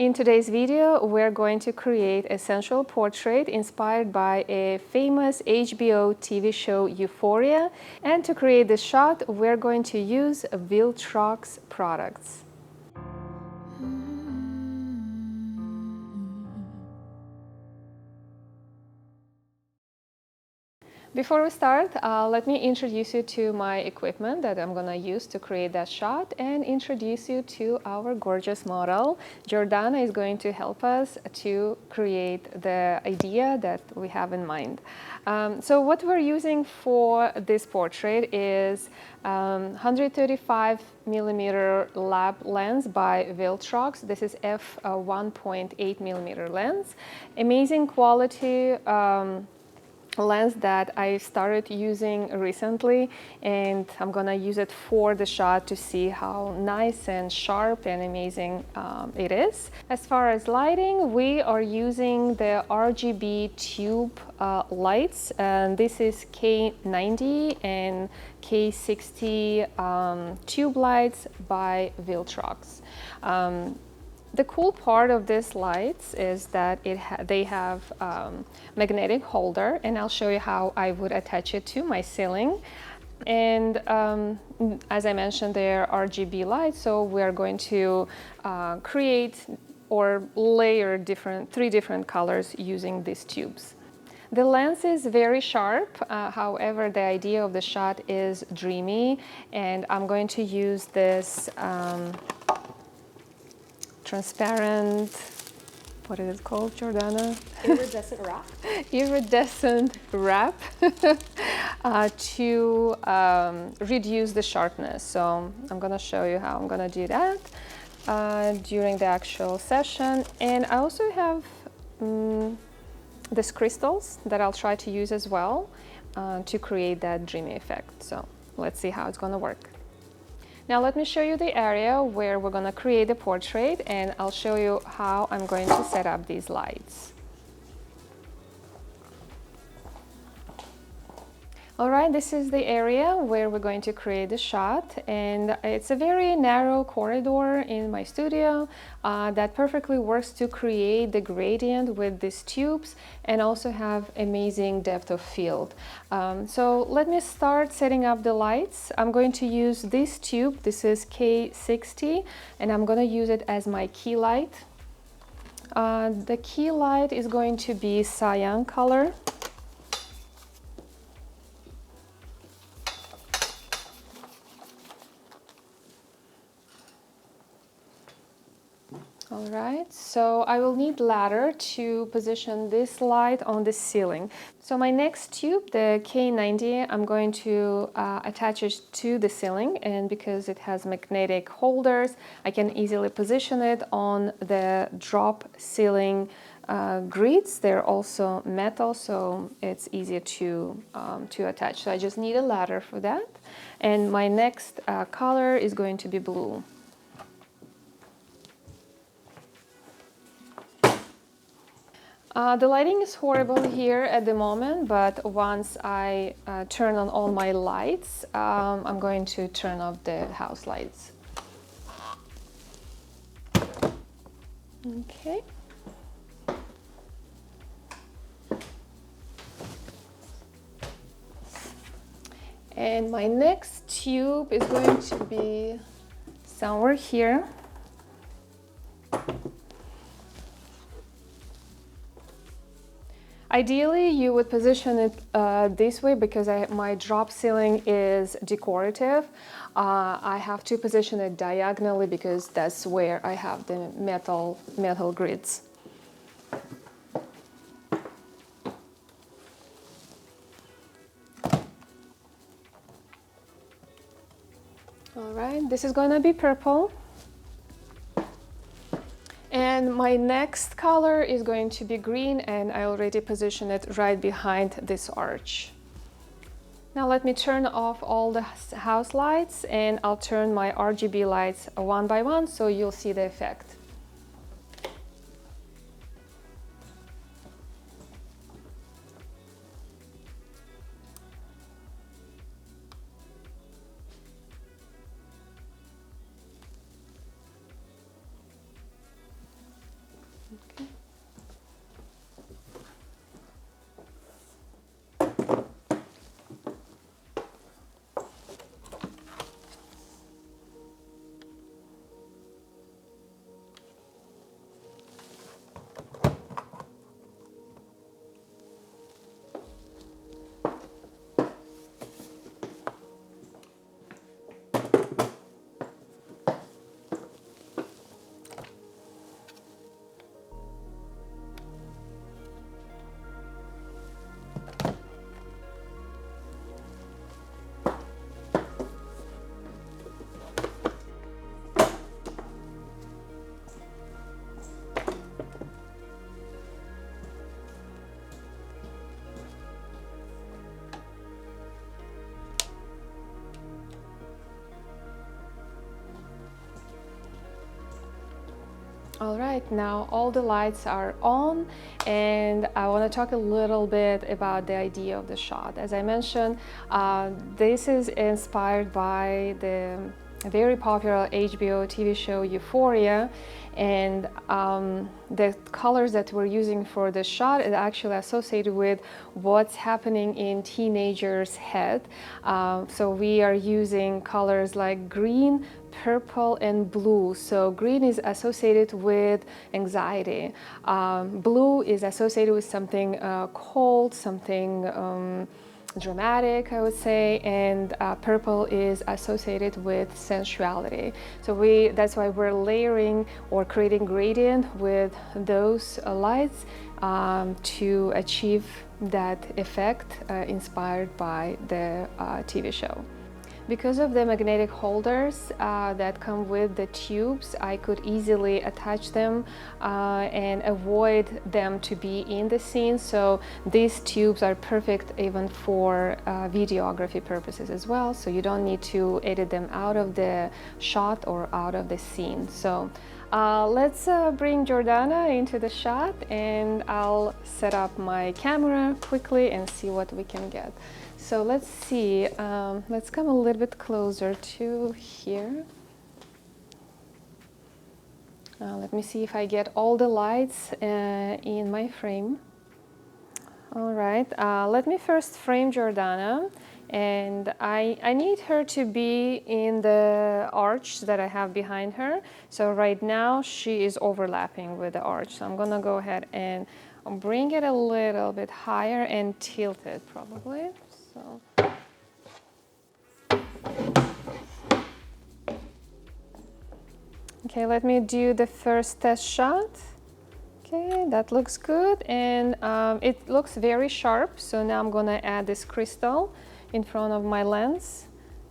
In today's video, we're going to create a sensual portrait inspired by a famous HBO TV show Euphoria. And to create this shot, we're going to use Viltrox products. Before we start, let me introduce you to my equipment that I'm gonna use to create that shot and introduce you to our gorgeous model. Jordana is going to help us to create the idea that we have in mind. So what we're using for this portrait is 135mm lab lens by Viltrox. This is f1.8mm lens. Amazing quality lens that I started using recently, and I'm gonna use it for the shot to see how nice and sharp and amazing it is. As far as lighting, we are using the RGB tube lights, and this is K90 and K60 tube lights by Viltrox. The cool part of these lights is that they have magnetic holder, and I'll show you how I would attach it to my ceiling. And as I mentioned, they're RGB lights, so we're going to create or layer three different colors using these tubes. The lens is very sharp, however, the idea of the shot is dreamy, and I'm going to use this transparent, what is it called, Jordana? Iridescent wrap. Iridescent wrap to reduce the sharpness. So I'm gonna show you how I'm gonna do that during the actual session. And I also have these crystals that I'll try to use as well to create that dreamy effect. So let's see how it's gonna work. Now let me show you the area where we're going to create the portrait, and I'll show you how I'm going to set up these lights. Alright, this is the area where we're going to create the shot, and it's a very narrow corridor in my studio that perfectly works to create the gradient with these tubes and also have amazing depth of field. So let me start setting up the lights. I'm going to use this tube, this is K60, and I'm going to use it as my key light. The key light is going to be cyan color. Alright, so I will need ladder to position this light on the ceiling. So my next tube, the K90, I'm going to attach it to the ceiling, and because it has magnetic holders, I can easily position it on the drop ceiling grids. They're also metal, so it's easier to attach. So I just need a ladder for that. And my next color is going to be blue. The lighting is horrible here at the moment, but once I turn on all my lights, I'm going to turn off the house lights. Okay. And my next tube is going to be somewhere here. Ideally, you would position it this way because my drop ceiling is decorative. I have to position it diagonally because that's where I have the metal grids. All right, this is going to be purple. And my next color is going to be green, and I already positioned it right behind this arch. Now let me turn off all the house lights, and I'll turn my RGB lights one by one so you'll see the effect. All right, now all the lights are on, and I want to talk a little bit about the idea of the shot. As I mentioned, this is inspired by the very popular HBO TV show Euphoria, and the colors that we're using for the shot is actually associated with what's happening in teenagers' head. So we are using colors like green, purple, and blue. So green is associated with anxiety. Blue is associated with something cold, something dramatic, I would say, and purple is associated with sensuality. So that's why we're layering or creating gradient with those lights to achieve that effect inspired by the TV show. Because of the magnetic holders that come with the tubes, I could easily attach them and avoid them to be in the scene. So these tubes are perfect even for videography purposes as well. So you don't need to edit them out of the shot or out of the scene. So let's bring Jordana into the shot, and I'll set up my camera quickly and see what we can get. So let's see, let's come a little bit closer to here. Let me see if I get all the lights in my frame. All right, let me first frame Jordana, and I need her to be in the arch that I have behind her. So right now she is overlapping with the arch. So I'm gonna go ahead and bring it a little bit higher and tilt it probably. So. Okay, let me do the first test shot. Okay, that looks good, and it looks very sharp. So now I'm gonna add this crystal in front of my lens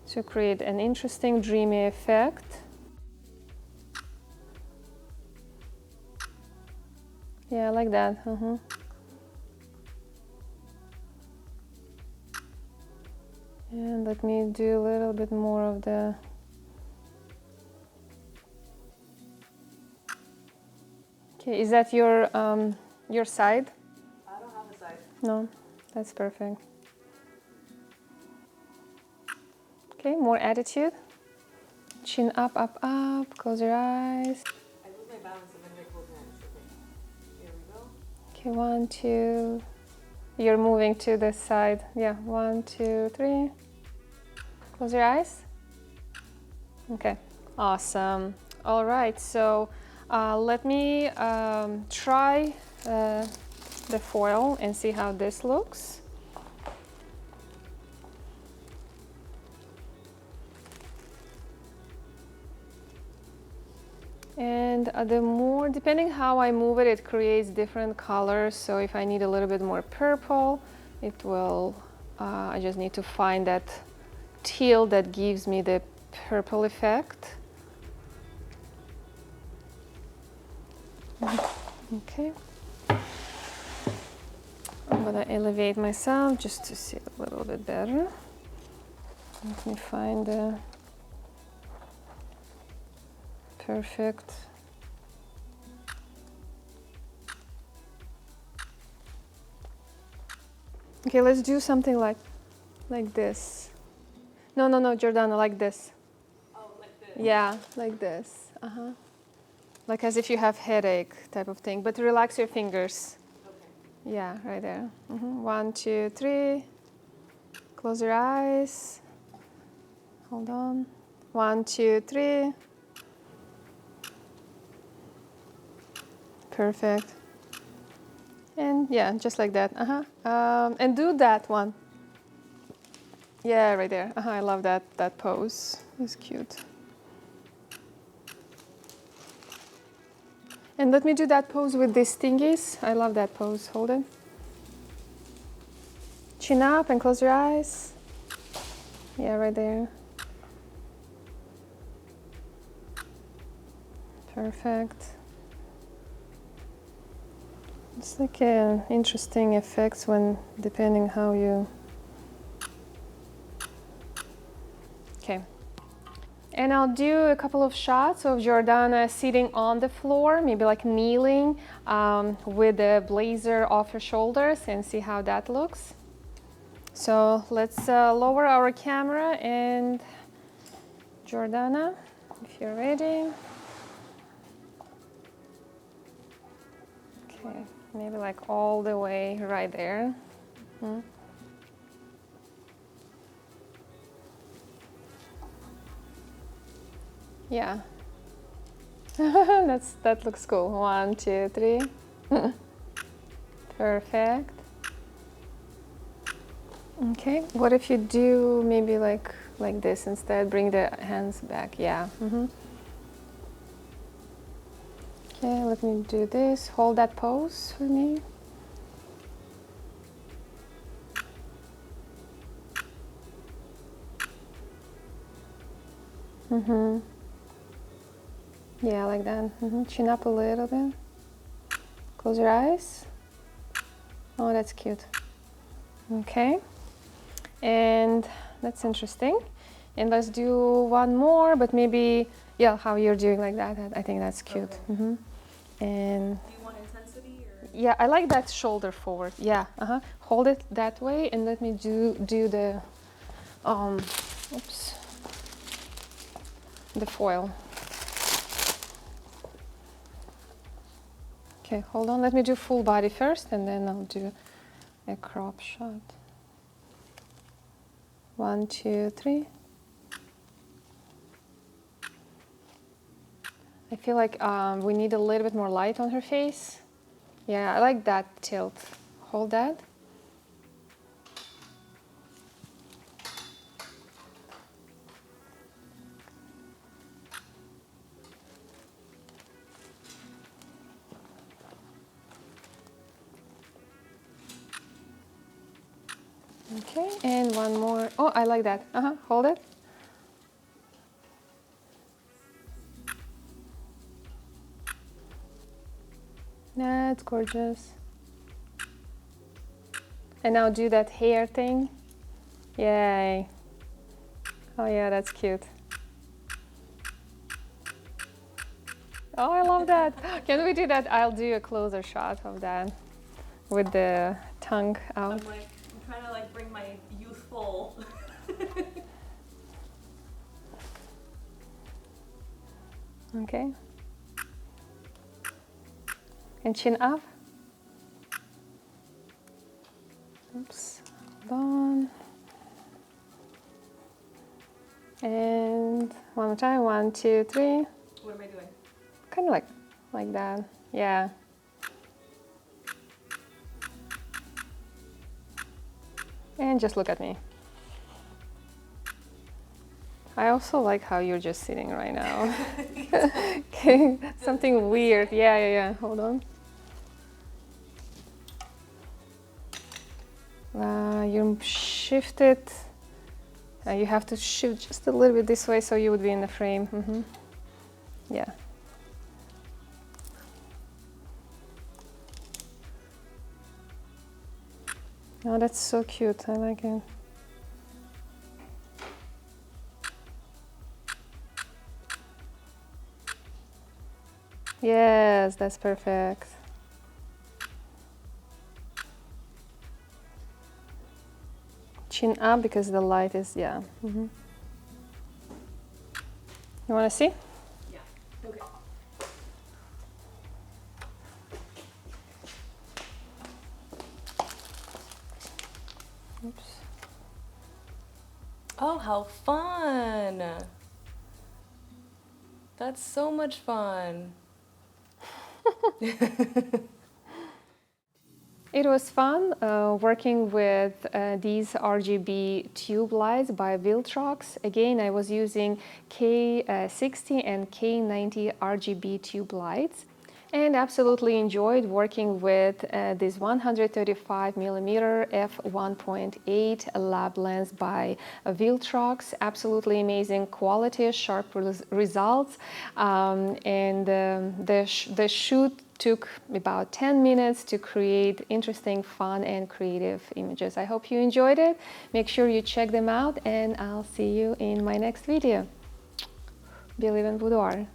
to create an interesting dreamy effect. Yeah, like that. And let me do a little bit more of the... Okay, is that your side? I don't have a side. No, that's perfect. Okay, more attitude. Chin up, up, up. Close your eyes. I lose my balance and then I close my eyes. Okay. Here we go. Okay, 1, 2. You're moving to the side. Yeah, 1, 2, 3. Close your eyes. Okay, awesome. All right, so let me try the foil and see how this looks. And the more, depending how I move it, it creates different colors. So if I need a little bit more purple, it will, I just need to find that teal that gives me the purple effect. Okay. I'm gonna elevate myself just to see it a little bit better. Let me find the perfect. Okay, let's do something like this. No, Jordana, like this. Oh, like this? Yeah, like this. Like as if you have headache type of thing, but relax your fingers. Okay. Yeah, right there. 1, 2, 3. Close your eyes. Hold on. 1, 2, 3. Perfect. And yeah, just like that. And do that one. Yeah, right there. I love that pose. It's cute. And let me do that pose with these thingies. I love that pose. Hold it. Chin up and close your eyes. Yeah, right there. Perfect. It's like interesting effects when, depending how you... Okay. And I'll do a couple of shots of Jordana sitting on the floor, maybe like kneeling with the blazer off her shoulders, and see how that looks. So let's lower our camera, and Jordana, if you're ready. Okay, maybe like all the way right there. Yeah. That looks cool. 1, 2, 3. Perfect. Okay, what if you do maybe like this instead? Bring the hands back. Yeah. Okay, let me do this. Hold that pose for me. Yeah, like that. Chin up a little bit. Close your eyes. Oh, that's cute. Okay, and that's interesting. And let's do one more, but maybe, yeah, how you're doing like that. I think that's cute. Okay. And Do you want intensity or? yeah, I like that shoulder forward. Yeah, hold it that way, and let me do the, oops, the foil. Okay, hold on. Let me do full body first, and then I'll do a crop shot. 1, 2, 3. I feel like we need a little bit more light on her face. Yeah, I like that tilt. Hold that. Okay, and one more. Oh, I like that. Hold it. That's gorgeous. And now do that hair thing. Yay. Oh yeah, that's cute. Oh, I love that. Can we do that? I'll do a closer shot of that with the tongue out. I'm trying to like bring my youthful. Okay. And chin up. Oops. Hold on. And one more time. 1, 2, 3. What am I doing? Kind of like that. Yeah. And just look at me. I also like how you're just sitting right now. Okay, something weird. Yeah. Hold on. You shift it. You have to shift just a little bit this way so you would be in the frame. Yeah. Oh, that's so cute. I like it. Yes, that's perfect. Chin up because the light is, yeah. You want to see? Yeah. Okay. Oops. Oh, how fun! That's so much fun. It was fun working with these RGB tube lights by Viltrox. Again, I was using K60 and K90 RGB tube lights, and absolutely enjoyed working with this 135mm f1.8 lab lens by Viltrox. Absolutely amazing quality, sharp results, and the shoot took about 10 minutes to create interesting, fun, and creative images. I hope you enjoyed it. Make sure you check them out, and I'll see you in my next video. Believe in boudoir.